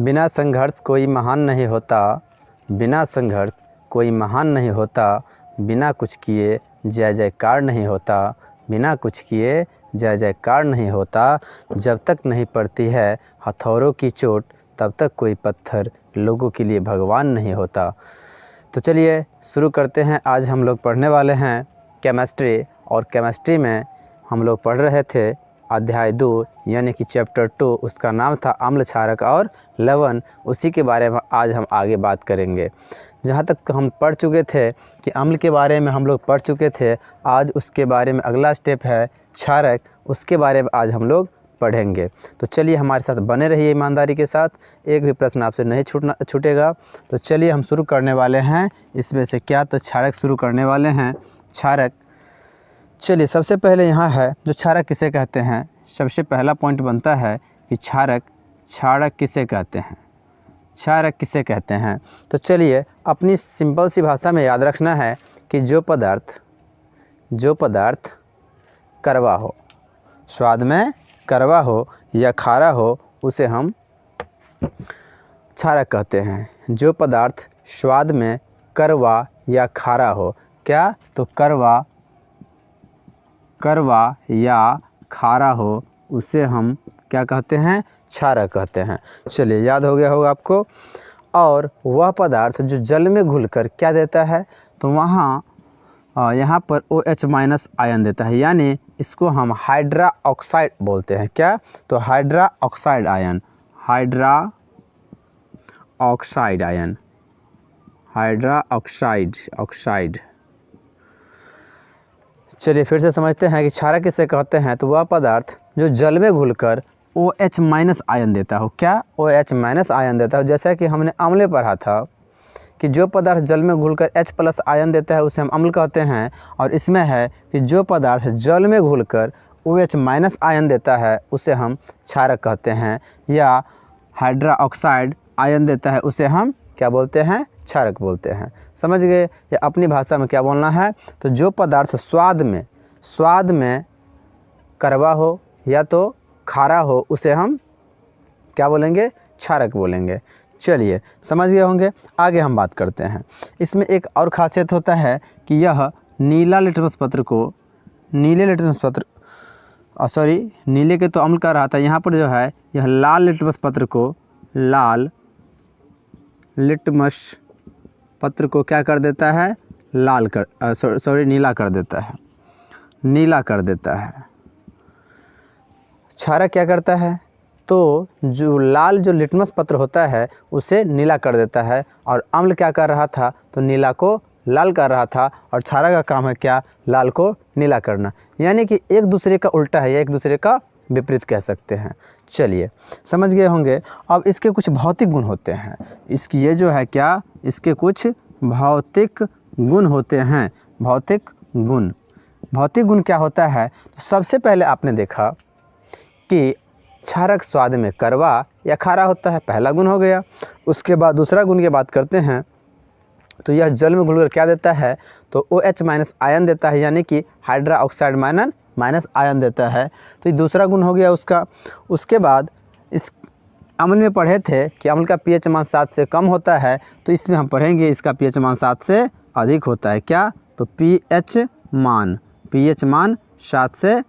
बिना संघर्ष कोई महान नहीं होता, बिना संघर्ष कोई महान नहीं होता, बिना कुछ किए जय जयकार नहीं होता, बिना कुछ किए जय जयकार नहीं होता। जब तक नहीं पड़ती है हथौड़ों की चोट, तब तक कोई पत्थर लोगों के लिए भगवान नहीं होता। तो चलिए शुरू करते हैं। आज हम लोग पढ़ने वाले हैं केमिस्ट्री, और केमिस्ट्री में हम लोग पढ़ रहे थे अध्याय 2 यानी कि चैप्टर 2, उसका नाम था अम्ल, क्षारक और लवण। उसी के बारे में आज हम आगे बात करेंगे। जहाँ तक हम पढ़ चुके थे कि अम्ल के बारे में हम लोग पढ़ चुके थे, आज उसके बारे में अगला स्टेप है क्षारक, उसके बारे में आज हम लोग पढ़ेंगे। तो चलिए हमारे साथ बने रहिए ईमानदारी के साथ, एक भी प्रश्न आपसे नहीं छूटेगा। तो चलिए हम शुरू करने वाले हैं इसमें से क्या, तो क्षारक शुरू करने वाले हैं। क्षारक, चलिए सबसे पहले यहाँ है जो क्षारक किसे कहते हैं। सबसे पहला पॉइंट बनता है कि क्षारक किसे कहते हैं, क्षारक किसे कहते हैं। तो चलिए अपनी सिंपल सी भाषा में याद रखना है कि जो पदार्थ कड़वा हो, स्वाद में कड़वा हो या खारा हो, उसे हम क्षारक कहते हैं। जो पदार्थ स्वाद में कड़वा या खारा हो, क्या, तो कड़वा या खारा हो, उसे हम क्या कहते हैं, क्षारक कहते हैं। चलिए याद हो गया होगा आपको। और वह पदार्थ जो जल में घुलकर क्या देता है, तो वहाँ यहाँ पर OH- आयन देता है, यानी इसको हम हाइड्रा ऑक्साइड बोलते हैं। क्या, तो hydra oxide ion, hydra oxide. चलिए फिर से समझते हैं कि क्षारक किसे कहते हैं। तो वह पदार्थ जो जल में घुलकर OH- आयन देता हो, क्या, OH- आयन देता हो। जैसा कि हमने अम्ल पढ़ा था कि जो पदार्थ जल में घुलकर H+ आयन देता है उसे हम अम्ल कहते हैं। और इसमें है कि जो पदार्थ जल में घुलकर OH- आयन देता है उसे हम क्षारक कहते हैं, या हाइड्रा ऑक्साइड आयन देता है उसे हम क्या बोलते हैं, क्षारक बोलते हैं। समझ गए, या अपनी भाषा में क्या बोलना है, तो जो पदार्थ स्वाद में कड़वा हो या तो खारा हो, उसे हम क्या बोलेंगे, क्षारक बोलेंगे। चलिए समझ गए होंगे। आगे हम बात करते हैं। इसमें एक और खासियत होता है कि यह नीले लिटमस पत्र नीले के तो अम्ल का रहा था, यहाँ पर जो है यह लाल लिटमस पत्र को क्या कर देता है, नीला कर देता है। क्षारक क्या करता है, तो जो लाल जो लिटमस पत्र होता है उसे नीला कर देता है, और अम्ल क्या कर रहा था, तो नीला को लाल कर रहा था, और क्षारक का काम है क्या, लाल को नीला करना। यानी कि एक दूसरे का उल्टा है या एक दूसरे का विपरीत कह सकते हैं। चलिए समझ गए होंगे। अब इसके कुछ भौतिक गुण होते हैं, इसकी ये जो है क्या, इसके कुछ भौतिक गुण होते हैं। भौतिक गुण क्या होता है, तो सबसे पहले आपने देखा कि क्षारक स्वाद में कड़वा या खारा होता है, पहला गुण हो गया। उसके बाद दूसरा गुण की बात करते हैं, तो यह जल में घुलकर क्या देता है, तो OH- आयन देता है, यानी कि हाइड्रा ऑक्साइड माइनस आयन देता है। तो ये दूसरा गुण हो गया उसका। उसके बाद इस अम्ल में पढ़े थे कि अम्ल का pH मान 7 से कम होता है, तो इसमें हम पढ़ेंगे इसका pH मान 7 से अधिक होता है। क्या, तो pH मान 7 से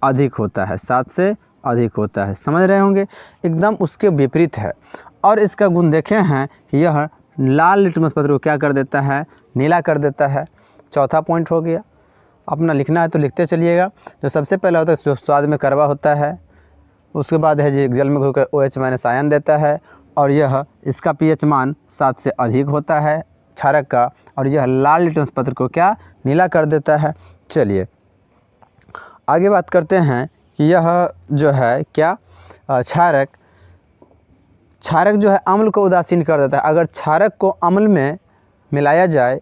अधिक होता है, 7 से अधिक होता है। समझ रहे होंगे, एकदम उसके विपरीत है। और इसका गुण देखे हैं, यह लाल लिटमस पत्र को क्या कर देता है, नीला कर देता है। चौथा पॉइंट हो गया, अपना लिखना है तो लिखते चलिएगा। जो सबसे पहला होता है जो स्वाद में कड़वा होता है, उसके बाद है जो जल में घुलकर OH- आयन देता है, और यह इसका pH मान 7 से अधिक होता है क्षारक का, और यह लाल लिटमस पत्र को क्या, नीला कर देता है। चलिए आगे बात करते हैं कि यह जो है क्या, क्षारक जो है अम्ल को उदासीन कर देता है। अगर क्षारक को अम्ल में मिलाया जाए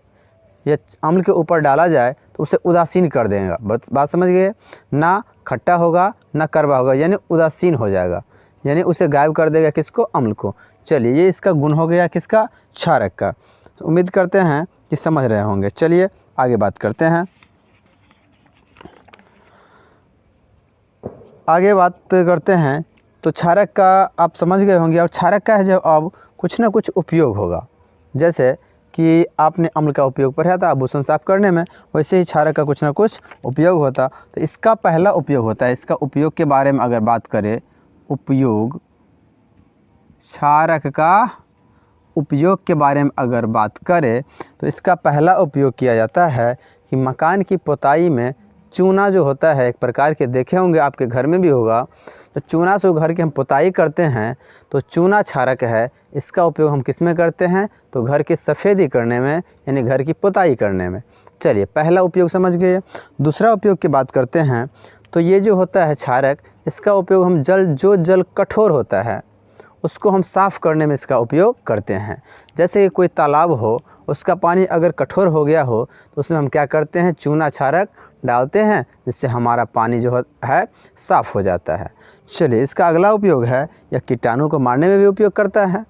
या अम्ल के ऊपर डाला जाए तो उसे उदासीन कर देगा। बात समझ गए, ना खट्टा होगा ना कड़वा होगा, यानी उदासीन हो जाएगा, यानी उसे गायब कर देगा, किसको, अम्ल को। चलिए ये इसका गुण हो गया किसका, क्षारक का। उम्मीद करते हैं कि समझ रहे होंगे। चलिए आगे बात करते हैं। तो क्षारक का आप समझ गए होंगे। और क्षारक का है जो अब कुछ ना कुछ उपयोग होगा, जैसे कि आपने अम्ल का उपयोग पढ़ा था आभूषण साफ करने में, वैसे ही क्षारक का कुछ ना कुछ उपयोग होता। तो इसका पहला उपयोग होता है, इसका उपयोग के बारे में अगर बात करें, उपयोग, क्षारक का उपयोग के बारे में अगर बात करें तो इसका पहला उपयोग किया जाता है कि मकान की पुताई में चूना जो होता है, एक प्रकार के देखे होंगे आपके घर में भी होगा, तो चूना से घर की हम पुताई करते हैं तो चूना क्षारक है। इसका उपयोग हम किस में करते हैं, तो घर की सफ़ेदी करने में, यानी घर की पुताई करने में। चलिए पहला उपयोग समझ गए। दूसरा उपयोग की बात करते हैं तो ये जो होता है क्षारक, इसका उपयोग हम जल कठोर होता है उसको हम साफ़ करने में इसका उपयोग करते हैं। जैसे कि कोई तालाब हो, उसका पानी अगर कठोर हो गया हो तो उसमें हम क्या करते हैं, चूना क्षारक डालते हैं, जिससे हमारा पानी जो है साफ़ हो जाता है। चलिए इसका अगला उपयोग है, यह कीटाणु को मारने में भी उपयोग करता है।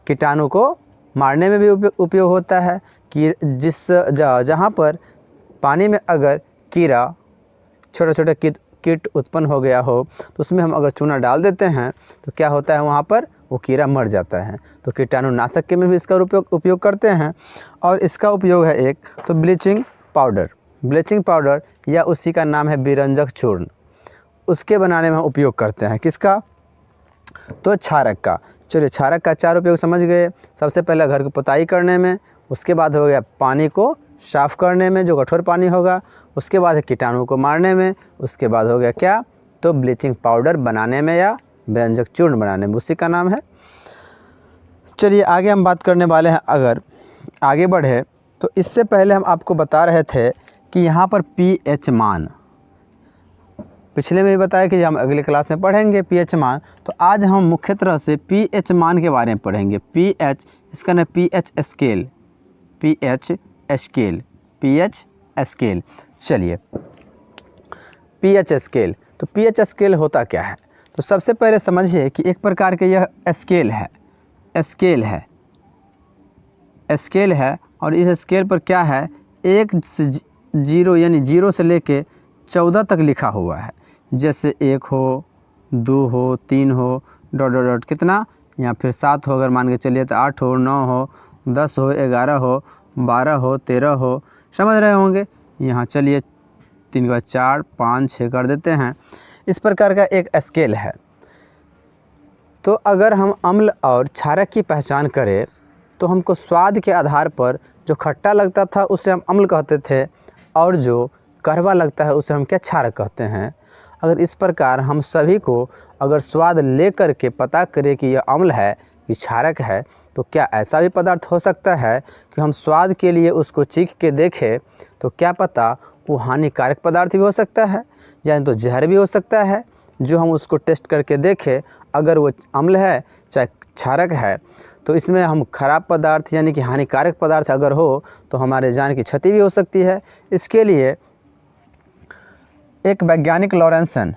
कीटाणु को मारने में भी उपयोग होता है कि जहाँ पर पानी में अगर कीड़ा, छोटे छोटे कीट उत्पन्न हो गया हो तो उसमें हम अगर चूना डाल देते हैं तो क्या होता है, वहाँ पर वो कीड़ा मर जाता है। तो कीटाणुनाशक के में भी इसका उपयोग करते हैं। और इसका उपयोग है एक तो ब्लीचिंग पाउडर या उसी का नाम है विरंजक चूर्ण, उसके बनाने में हम उपयोग करते हैं। किसका, तो क्षारक का। चलिए क्षारक का 4 उपयोग समझ गए। सबसे पहले घर की पुताई करने में, उसके बाद हो गया पानी को साफ़ करने में जो कठोर पानी होगा, उसके बाद है कीटाणु को मारने में, उसके बाद हो गया क्या, तो ब्लीचिंग पाउडर बनाने में या व्यंजक चूर्ण बनाने में, उसी का नाम है। चलिए आगे हम बात करने वाले हैं। अगर आगे बढ़े तो इससे पहले हम आपको बता रहे थे कि यहाँ पर pH मान, पिछले में भी बताया कि हम अगले क्लास में पढ़ेंगे pH मान, तो आज हम मुख्य तरह से pH मान के बारे में पढ़ेंगे। pH, इसका नाम pH स्केल। चलिए pH स्केल, तो pH स्केल होता क्या है, तो सबसे पहले समझिए कि एक प्रकार के यह स्केल है और इस स्केल पर क्या है, 1 से 0 यानी 0 से लेके 14 तक लिखा हुआ है। जैसे 1 हो, 2 हो, 3 हो, डॉट कितना, या फिर 7 हो, अगर मान के चलिए तो 8 हो, 9 हो, 10 हो, 11 हो, 12 हो, 13 हो, समझ रहे होंगे। यहाँ चलिए 3 का 4, 5, 6 कर देते हैं। इस प्रकार का एक स्केल है। तो अगर हम अम्ल और क्षारक की पहचान करें तो हमको स्वाद के आधार पर जो खट्टा लगता था उसे हम अम्ल कहते थे, और जो कड़वा लगता है उसे हम क्या, क्षारक कहते हैं। अगर इस प्रकार हम सभी को अगर स्वाद ले कर के पता करें कि यह अम्ल है कि क्षारक है, तो क्या ऐसा भी पदार्थ हो सकता है कि हम स्वाद के लिए उसको चीख के देखें तो क्या पता वो हानिकारक पदार्थ भी हो सकता है, यानी तो जहर भी हो सकता है। जो हम उसको टेस्ट करके देखें, अगर वो अम्ल है चाहे क्षारक है, तो इसमें हम खराब पदार्थ यानी कि हानिकारक पदार्थ अगर हो तो हमारे जान की क्षति भी हो सकती है। इसके लिए एक वैज्ञानिक लॉरेंसन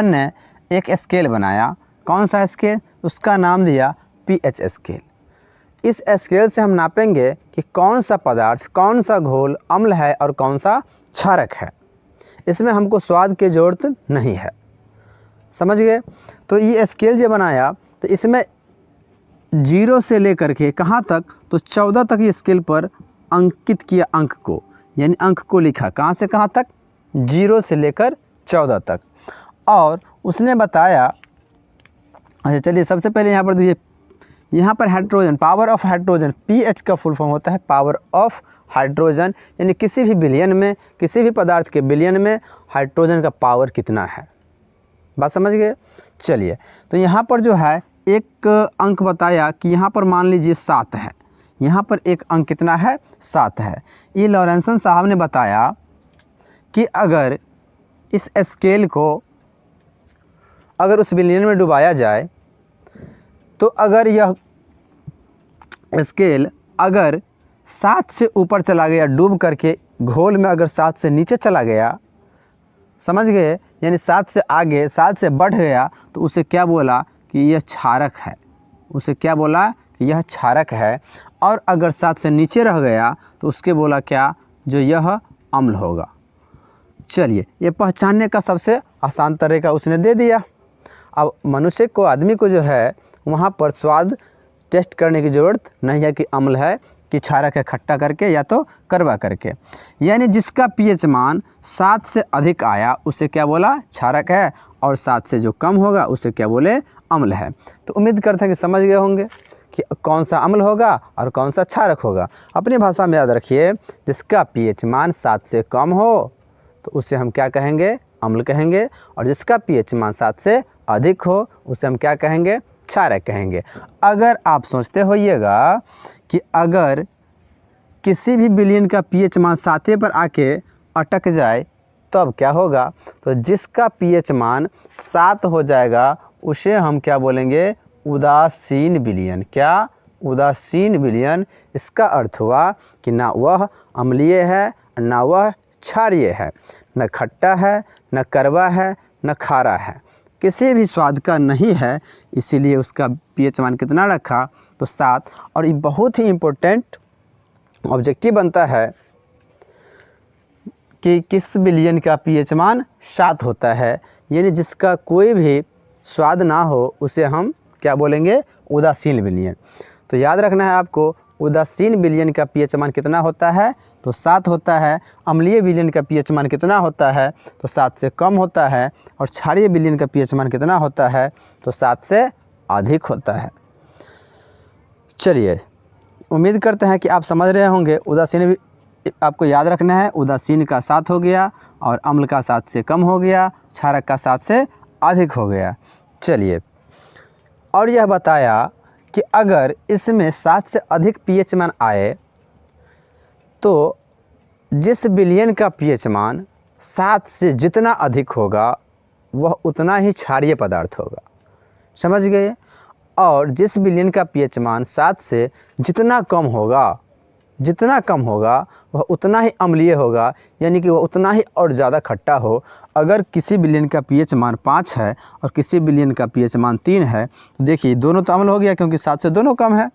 ने एक स्केल बनाया। कौन सा स्केल, उसका नाम दिया pH स्केल। इस स्केल से हम नापेंगे कि कौन सा पदार्थ, कौन सा घोल अम्ल है और कौन सा क्षारक है। इसमें हमको स्वाद की ज़रूरत नहीं है, समझ गए। तो ये स्केल जो बनाया तो इसमें 0 से लेकर के कहाँ तक, तो 14 तक ये स्केल पर अंकित किया अंक को, यानी अंक को लिखा, कहाँ से कहाँ तक, 0 से लेकर 14 तक। और उसने बताया, अच्छा चलिए सबसे पहले यहाँ पर देखिए, यहाँ पर hydrogen, power of hydrogen, pH का फुल फॉर्म होता है पावर ऑफ हाइड्रोजन, यानी किसी भी विलयन में, किसी भी पदार्थ के विलयन में हाइड्रोजन का पावर कितना है। बात समझ गए। चलिए तो यहाँ पर जो है एक अंक बताया कि यहाँ पर मान लीजिए 7 है, यहाँ पर एक अंक कितना है, 7 है। ये लॉरेंसन साहब ने बताया कि अगर इस स्केल को अगर उस विलयन में डुबाया जाए तो अगर यह स्केल अगर 7 से ऊपर चला गया, डूब करके घोल में अगर 7 से नीचे चला गया, समझ गए, यानी 7 से आगे, 7 से बढ़ गया, तो उसे क्या बोला कि यह क्षारक है, उसे क्या बोला कि यह क्षारक है। और अगर 7 से नीचे रह गया तो उसके बोला क्या, जो यह अम्ल होगा। चलिए, ये पहचानने का सबसे आसान तरीका उसने दे दिया। अब मनुष्य को, आदमी को जो है वहाँ पर स्वाद टेस्ट करने की ज़रूरत नहीं है कि अम्ल है कि क्षारक है, खट्टा करके या तो कड़वा करके। यानी जिसका पीएच मान 7 से अधिक आया उसे क्या बोला, क्षारक है, और 7 से जो कम होगा उसे क्या बोले, अम्ल है। तो उम्मीद करते हैं कि समझ गए होंगे कि कौन सा अम्ल होगा और कौन सा क्षारक होगा। अपनी भाषा में याद रखिए, जिसका पीएच मान 7 से कम हो तो उसे हम क्या कहेंगे, अम्ल कहेंगे, और जिसका पीएच मान 7 से अधिक हो उसे हम क्या कहेंगे, क्षारक कहेंगे। अगर आप सोचते होइएगा कि अगर किसी भी विलयन का पीएच मान 7 पर आके अटक जाए तो अब क्या होगा, तो जिसका पीएच मान 7 हो जाएगा उसे हम क्या बोलेंगे, उदासीन विलयन। क्या, उदासीन विलयन। इसका अर्थ हुआ कि ना वह अम्लीय है ना वह क्षारीय है, न खट्टा है न कड़वा है न खारा है, किसी भी स्वाद का नहीं है, इसीलिए उसका पीएच मान कितना रखा, तो 7। और ये बहुत ही इम्पोर्टेंट ऑब्जेक्टिव बनता है कि किस विलयन का पीएच मान 7 होता है, यानी जिसका कोई भी स्वाद ना हो उसे हम क्या बोलेंगे, उदासीन विलयन। तो याद रखना है आपको, उदासीन विलयन का पीएच मान कितना होता है, तो 7 होता है। अम्लीय विलयन का पीएच मान कितना होता है, तो 7 से कम होता है। और क्षारीय विलयन का पीएच मान कितना होता है, तो 7 से अधिक होता है। चलिए, उम्मीद करते हैं कि आप समझ रहे होंगे। उदासीन आपको याद रखना है, उदासीन का 7 हो गया और अम्ल का 7 से कम हो गया, क्षारक का 7 से अधिक हो गया। चलिए, और यह बताया कि अगर इसमें 7 से अधिक पीएच मान आए तो जिस विलयन का पीएच मान 7 से जितना अधिक होगा वह उतना ही क्षारीय पदार्थ होगा। समझ गए। और जिस विलयन का पीएच मान 7 से जितना कम होगा वह उतना ही अम्लीय होगा, यानी कि वह उतना ही और ज़्यादा खट्टा हो। अगर किसी विलयन का पीएच मान 5 है और किसी विलयन का पीएच मान 3 है तो देखिए दोनों तो अम्ल हो गया, क्योंकि 7 से दोनों कम है।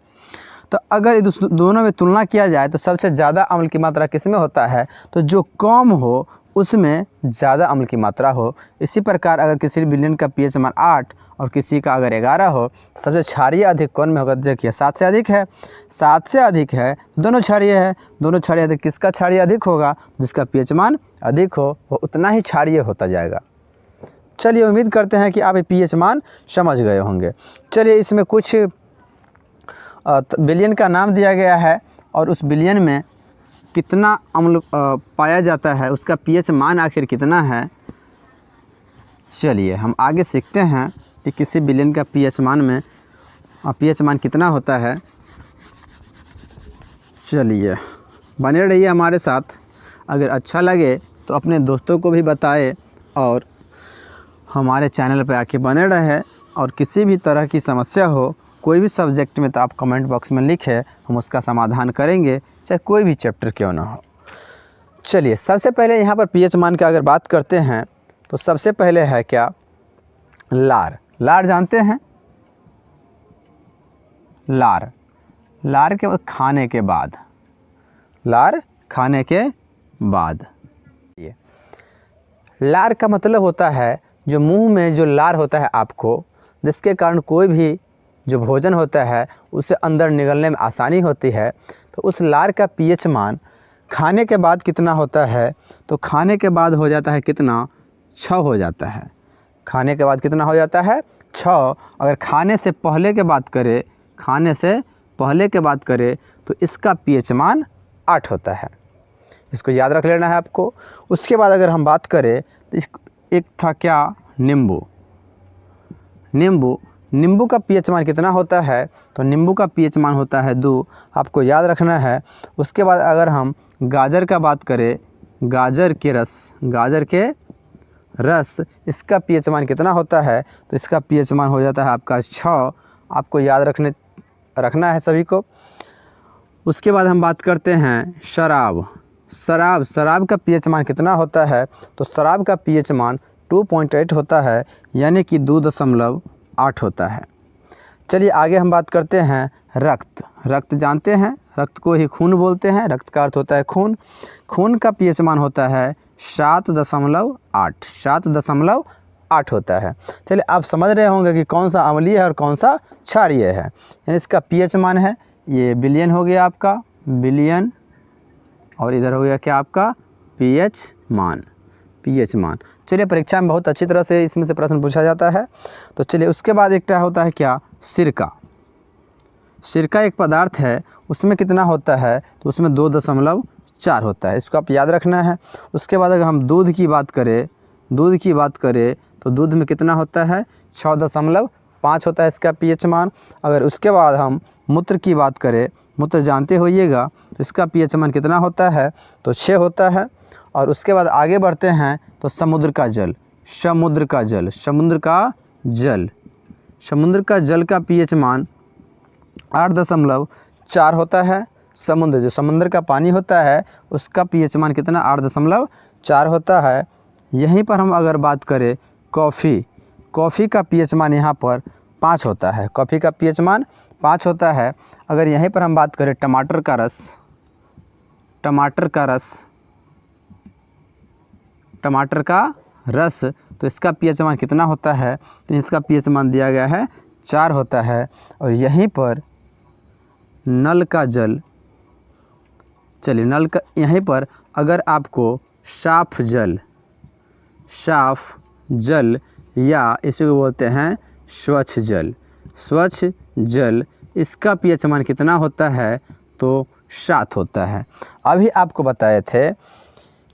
तो अगर दोनों में तुलना किया जाए तो सबसे ज़्यादा अम्ल की मात्रा किस में होता है, तो जो कम हो उसमें ज़्यादा अम्ल की मात्रा हो। इसी प्रकार अगर किसी विलयन का पीएच मान 8 और किसी का अगर 11 हो, सबसे क्षारीय अधिक कौन में होगा, देखिए 7 से अधिक है, 7 से अधिक है, दोनों क्षारीय है, दोनों क्षारीय अधिक, किसका क्षारीय अधिक होगा, जिसका पीएच मान अधिक हो वो उतना ही क्षारीय होता जाएगा। चलिए, उम्मीद करते हैं कि आप पीएच मान समझ गए होंगे। चलिए, इसमें कुछ विलयन का नाम दिया गया है और उस विलयन में कितना अम्ल पाया जाता है, उसका पीएच मान आखिर कितना है। चलिए, हम आगे सीखते हैं कि किसी विलयन का पीएच मान कितना होता है। चलिए, बने रहिए हमारे साथ। अगर अच्छा लगे तो अपने दोस्तों को भी बताएं और हमारे चैनल पर आके बने रहें। और किसी भी तरह की समस्या हो कोई भी सब्जेक्ट में तो आप कमेंट बॉक्स में लिखें, हम उसका समाधान करेंगे, चाहे कोई भी चैप्टर क्यों ना हो। चलिए, सबसे पहले यहाँ पर पीएच मान की अगर बात करते हैं तो सबसे पहले है क्या, लार। लार जानते हैं, लार के खाने के बाद, लार खाने के बाद। ये लार का मतलब होता है जो मुंह में जो लार होता है आपको, जिसके कारण कोई भी जो भोजन होता है उसे अंदर निगलने में आसानी होती है। तो उस लार का पीएच मान खाने के बाद कितना होता है, तो खाने के बाद हो जाता है कितना, 6 हो जाता है। खाने के बाद कितना हो जाता है, 6। अगर खाने से पहले के बात करें तो इसका पीएच मान 8 होता है। इसको याद रख लेना है आपको। उसके बाद अगर हम बात करें तो एक था क्या, नींबू का पीएच मान कितना होता है, तो नींबू का पीएच मान होता है 2, आपको याद रखना है। उसके बाद अगर हम गाजर का बात करें, गाजर के रस, इसका पीएच मान कितना होता है, तो इसका पीएच मान हो जाता है आपका 6, आपको याद रखना है सभी को। उसके बाद हम बात करते हैं शराब का पीएच मान कितना होता है, तो शराब का पीएच मान 2.8 होता है, यानी कि 2.8 होता है। चलिए, आगे हम बात करते हैं रक्त जानते हैं, रक्त को ही खून बोलते हैं, रक्त का अर्थ होता है खून। खून का पीएच मान होता है 7.8 7.8 होता है। चलिए आप समझ रहे होंगे कि कौन सा अम्लीय है और कौन सा क्षारीय है। यानी इसका पीएच मान है, ये बिलियन हो गया आपका बिलियन, और इधर हो गया क्या आपका पीएच मान। चलिए परीक्षा में बहुत अच्छी तरह से इसमें से प्रश्न पूछा जाता है। तो चलिए उसके बाद एक क्या होता है, क्या सिरका। सिरका एक पदार्थ है, उसमें कितना होता है, तो उसमें 2.4 होता है, इसको आप याद रखना है। उसके बाद अगर हम दूध की बात करें तो दूध में कितना होता है, 6.5 होता है इसका पीएच मान। अगर उसके बाद हम मूत्र की बात करें, मूत्र जानते होइएगा, तो इसका पीएच मान कितना होता है, तो 6 होता है। और उसके बाद आगे बढ़ते हैं तो समुद्र का जल का पीएच मान 8.4 होता है। जो समुद्र का पानी होता है उसका पीएच मान कितना 8.4 होता है। यहीं पर हम अगर बात करें कॉफ़ी का पीएच मान यहाँ पर 5 होता है। कॉफ़ी का पीएच मान 5 होता है। अगर यहीं पर हम बात करें टमाटर का रस, तो इसका पीएच मान कितना होता है, तो इसका पीएच मान दिया गया है 4 होता है। और यहीं पर नल का जल, यहीं पर अगर आपको साफ जल या इसे बोलते हैं स्वच्छ जल, इसका पीएच मान कितना होता है, तो 7 होता है। अभी आपको बताए थे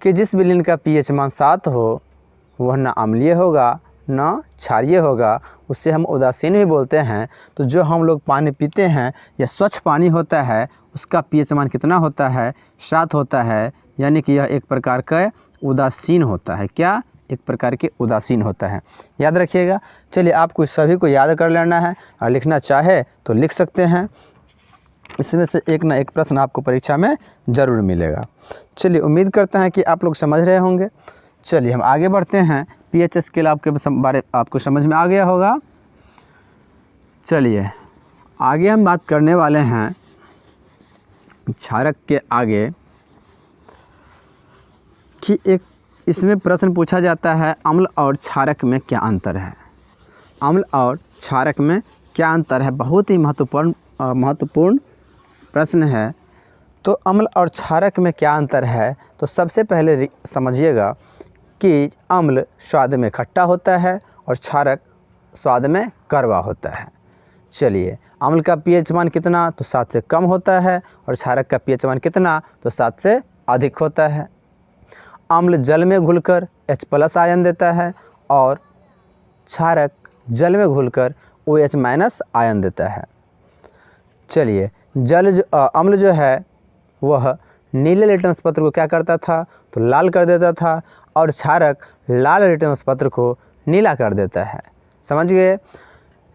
कि जिस विलयन का पीएच मान 7 हो वह ना अम्लीय होगा ना क्षारीय होगा, उससे हम उदासीन भी बोलते हैं। तो जो हम लोग पानी पीते हैं या स्वच्छ पानी होता है उसका पीएच मान कितना होता है, 7 होता है। यानी कि यह एक प्रकार का उदासीन होता है। क्या, एक प्रकार के उदासीन होता है, याद रखिएगा। चलिए आपको सभी को याद कर लेना है, और लिखना चाहे तो लिख सकते हैं। इसमें से एक ना एक प्रश्न आपको परीक्षा में ज़रूर मिलेगा। चलिए उम्मीद करते हैं कि आप लोग समझ रहे होंगे। चलिए हम आगे बढ़ते हैं। पीएच स्केल आपके बारे आपको समझ में आ गया होगा। चलिए आगे हम बात करने वाले हैं क्षारक के आगे, कि एक इसमें प्रश्न पूछा जाता है अम्ल और क्षारक में क्या अंतर है। बहुत ही महत्वपूर्ण प्रश्न है। तो अम्ल और क्षारक में क्या अंतर है, तो सबसे पहले समझिएगा कि अम्ल स्वाद में खट्टा होता है और क्षारक स्वाद में कड़वा होता है। चलिए अम्ल का पीएच मान कितना, तो 7 से कम होता है, और क्षारक का पीएच मान कितना, तो 7 से अधिक होता है। अम्ल जल में घुलकर H+ आयन देता है, और क्षारक जल में घुलकर OH- आयन देता है। चलिए अम्ल जो है वह नीले लिटमस पत्र को क्या करता था, तो लाल कर देता था, और क्षारक लाल लिटमस पत्र को नीला कर देता है। समझ गए।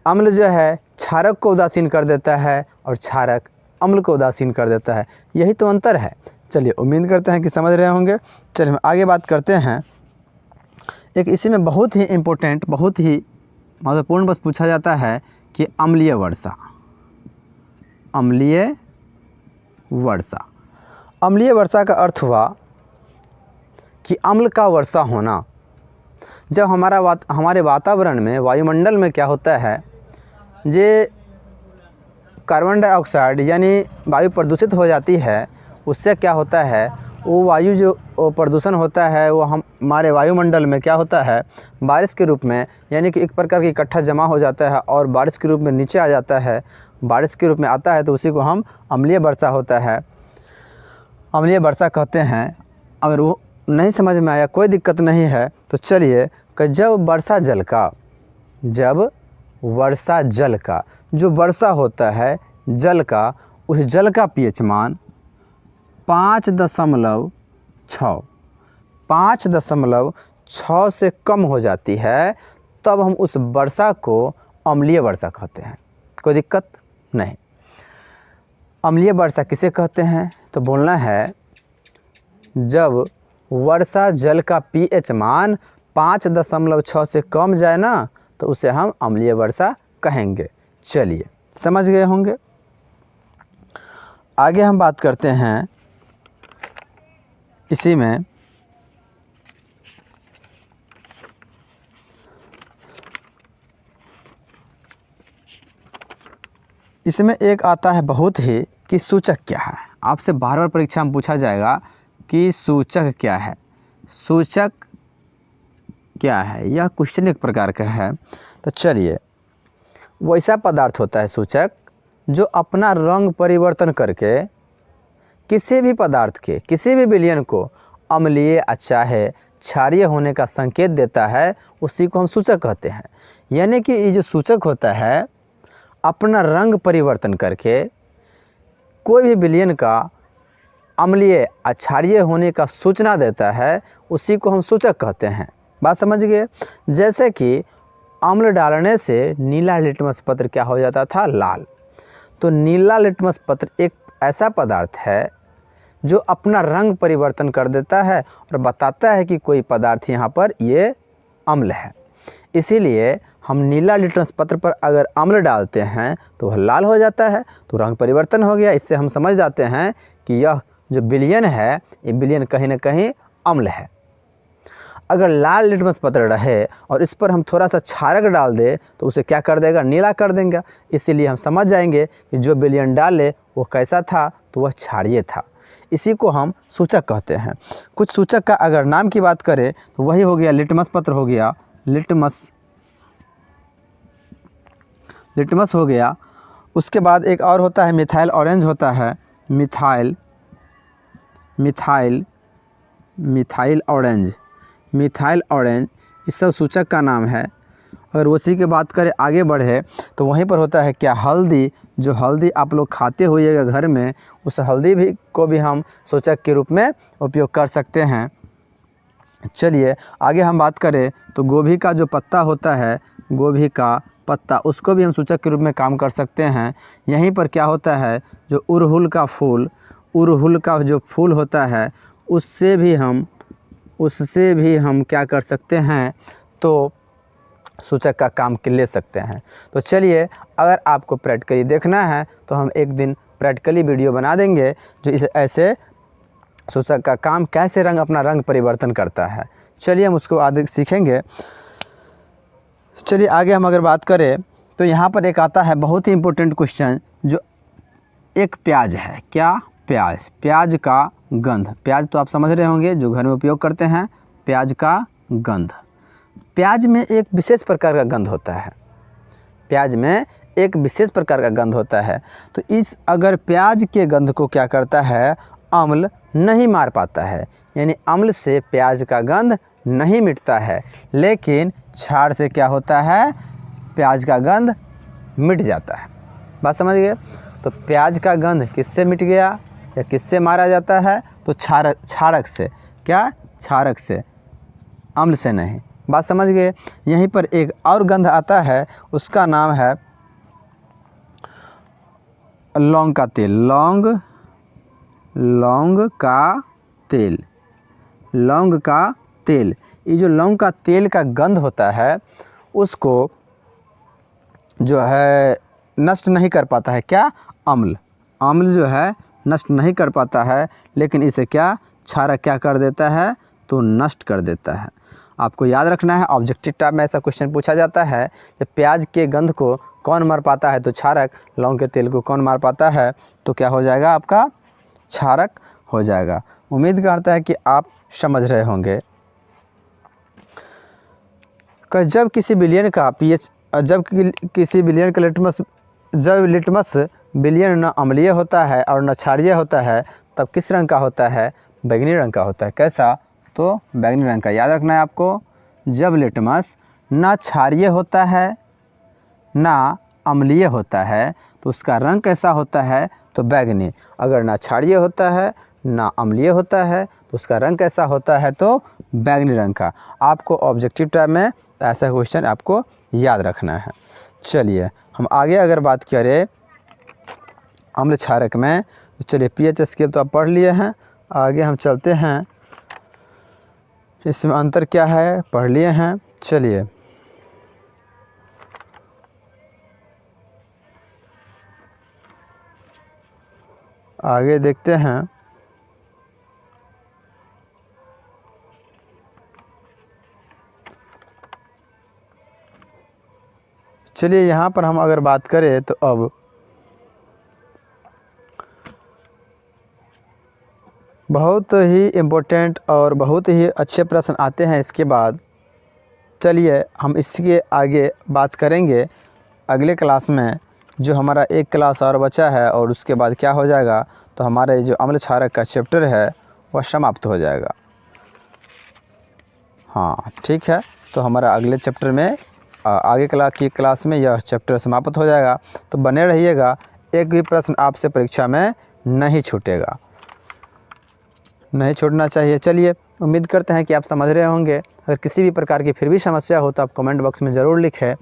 अम्ल जो है क्षारक को उदासीन कर देता है, और क्षारक अम्ल को उदासीन कर देता है। यही तो अंतर है। चलिए उम्मीद करते हैं कि समझ रहे होंगे। चलिए हम आगे बात करते हैं। एक इसी में बहुत ही इम्पोर्टेंट, बहुत ही महत्वपूर्ण बस पूछा जाता है कि अम्लीय वर्षा का अर्थ हुआ कि अम्ल का वर्षा होना। जब हमारे वातावरण में, वायुमंडल में क्या होता है, जे कार्बन डाइऑक्साइड यानी वायु प्रदूषित हो जाती है, उससे क्या होता है, वो वायु जो प्रदूषण होता है वो हमारे वायुमंडल में क्या होता है, बारिश के रूप में, यानी कि एक प्रकार की इकट्ठा जमा हो जाता है और बारिश के रूप में नीचे आ जाता है। बारिश के रूप में आता है तो उसी को हम अम्लीय वर्षा होता है, अम्लीय वर्षा कहते हैं। अगर वो नहीं समझ में आया कोई दिक्कत नहीं है। तो चलिए कि जब वर्षा जल का जो वर्षा होता है जल का, उस जल का पीएच मान 5.6 से कम हो जाती है, तब हम उस वर्षा को अम्लीय वर्षा कहते हैं। कोई दिक्कत नहीं। अम्लीय वर्षा किसे कहते हैं, तो बोलना है जब वर्षा जल का पीएच मान 5.6 से कम जाए ना, तो उसे हम अम्लीय वर्षा कहेंगे। चलिए समझ गए होंगे। आगे हम बात करते हैं इसी में इसमें एक आता है बहुत ही कि सूचक क्या है। आपसे बार बार परीक्षा में पूछा जाएगा कि सूचक क्या है, सूचक क्या है। यह क्वेश्चन एक प्रकार का है। तो चलिए, वैसा पदार्थ होता है सूचक जो अपना रंग परिवर्तन करके किसी भी पदार्थ के किसी भी विलयन को अम्लीय, चाहे क्षारीय होने का संकेत देता है, उसी को हम सूचक कहते हैं। यानी कि ये जो सूचक होता है अपना रंग परिवर्तन करके कोई भी विलयन का अम्लीय, क्षारीय होने का सूचना देता है, उसी को हम सूचक कहते हैं। बात समझ गए। जैसे कि अम्ल डालने से नीला लिटमस पत्र क्या हो जाता था, लाल। तो नीला लिटमस पत्र एक ऐसा पदार्थ है जो अपना रंग परिवर्तन कर देता है और बताता है कि कोई पदार्थ यहाँ पर ये अम्ल है। इसीलिए हम नीला लिटमस पत्र पर अगर अम्ल डालते हैं तो वह लाल हो जाता है, तो रंग परिवर्तन हो गया। इससे हम समझ जाते हैं कि यह जो विलयन है, ये विलयन कहीं ना कहीं अम्ल है। अगर लाल लिटमस पत्र रहे और इस पर हम थोड़ा सा क्षारक डाल दे तो उसे क्या कर देगा, नीला कर देंगे। इसीलिए हम समझ जाएंगे कि जो विलयन डाले वो कैसा था, तो वह क्षारीय था। इसी को हम सूचक कहते हैं। कुछ सूचक का अगर नाम की बात करें तो वही हो गया लिटमस पत्र हो गया, लिटमस हो गया। उसके बाद एक और होता है मिथाइल ऑरेंज होता है, मिथाइल ऑरेंज, इस सब सूचक का नाम है। अगर उसी की बात करें आगे बढ़े तो वहीं पर होता है क्या, हल्दी। जो हल्दी आप लोग खाते होइएगा घर में, उस हल्दी भी को भी हम सूचक के रूप में उपयोग कर सकते हैं। चलिए आगे हम बात करें तो गोभी का जो पत्ता होता है, गोभी का पत्ता, उसको भी हम सूचक के रूप में काम कर सकते हैं। यहीं पर क्या होता है, जो उड़हुल का जो फूल होता है, उससे भी हम क्या कर सकते हैं, तो सूचक का काम ले सकते हैं। तो चलिए, अगर आपको प्रैक्टिकली देखना है तो हम एक दिन प्रैक्टिकली वीडियो बना देंगे जो इस ऐसे सूचक का काम कैसे अपना रंग परिवर्तन करता है। चलिए हम उसको आगे सीखेंगे। चलिए आगे हम अगर बात करें तो यहाँ पर एक आता है बहुत ही इम्पोर्टेंट क्वेश्चन, जो एक प्याज है। क्या, प्याज का गंध। प्याज तो आप समझ रहे होंगे, जो घर में उपयोग करते हैं, प्याज का गंध। प्याज में एक विशेष प्रकार का गंध होता है। तो अगर प्याज के गंध को क्या करता है, अम्ल नहीं मार पाता है, यानी अम्ल से प्याज का गंध नहीं मिटता है, लेकिन क्षार से क्या होता है, प्याज का गंध मिट जाता है। बात समझ गए। तो प्याज का गंध किससे मिट गया या किससे मारा जाता है, तो क्षारक से। क्या, क्षारक से, अम्ल से नहीं। बात समझ गए। यहीं पर एक और गंध आता है, उसका नाम है लौंग का तेल। लौंग का तेल। ये जो लौंग का तेल का गंध होता है, उसको जो है नष्ट नहीं कर पाता है। क्या, अम्ल जो है नष्ट नहीं कर पाता है, लेकिन इसे क्या, क्षारक क्या कर देता है, तो नष्ट कर देता है। आपको याद रखना है, ऑब्जेक्टिव टाइप में ऐसा क्वेश्चन पूछा जाता है, जब प्याज के गंध को कौन मार पाता है, तो क्षारक। लौंग के तेल को कौन मार पाता है, तो क्या हो जाएगा, आपका क्षारक हो जाएगा। उम्मीद करता है कि आप समझ रहे होंगे। जब किसी विलयन का पीएच, जब लिटमस विलयन न अम्लीय होता है और न क्षारीय होता है, तब किस रंग का होता है, बैंगनी रंग का होता है। कैसा, तो बैंगनी रंग का। याद रखना है आपको, जब लिटमस ना क्षारीय होता है ना अम्लीय होता है, तो उसका रंग कैसा होता है, तो बैंगनी। अगर ना क्षारीय होता है ना अम्लीय होता है, तो उसका रंग कैसा होता है, तो बैंगनी रंग का। आपको ऑब्जेक्टिव टाइप में ऐसा क्वेश्चन आपको याद रखना है। चलिए हम आगे अगर बात करें अम्ल क्षारक में, तो चलिए पीएच स्केल तो आप पढ़ लिए हैं, आगे हम चलते हैं, इसमें अंतर क्या है पढ़ लिए हैं। चलिए आगे देखते हैं। चलिए यहाँ पर हम अगर बात करें तो अब बहुत ही इम्पोर्टेंट और बहुत ही अच्छे प्रश्न आते हैं इसके बाद। चलिए हम इसके आगे बात करेंगे अगले क्लास में। जो हमारा एक क्लास और बचा है और उसके बाद क्या हो जाएगा, तो हमारे जो अम्ल क्षारक का चैप्टर है वह समाप्त हो जाएगा। हाँ ठीक है, तो हमारा अगले चैप्टर में आगे क्लास में यह चैप्टर समाप्त हो जाएगा। तो बने रहिएगा, एक भी प्रश्न आपसे परीक्षा में नहीं छूटेगा, नहीं छूटना चाहिए। चलिए उम्मीद करते हैं कि आप समझ रहे होंगे। अगर किसी भी प्रकार की फिर भी समस्या हो तो आप कमेंट बॉक्स में ज़रूर लिखें।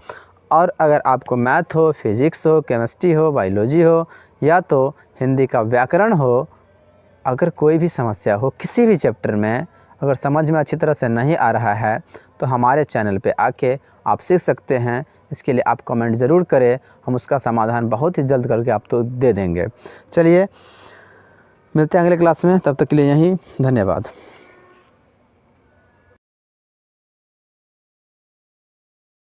और अगर आपको मैथ हो, फिज़िक्स हो, केमिस्ट्री हो, बायोलॉजी हो या तो हिंदी का व्याकरण हो, अगर कोई भी समस्या हो किसी भी चैप्टर में, अगर समझ में अच्छी तरह से नहीं आ रहा है तो हमारे चैनल पे आके आप सीख सकते हैं। इसके लिए आप कमेंट ज़रूर करें, हम उसका समाधान बहुत ही जल्द करके आपको दे देंगे। चलिए मिलते हैं अगले क्लास में, तब तक के लिए यहीं धन्यवाद।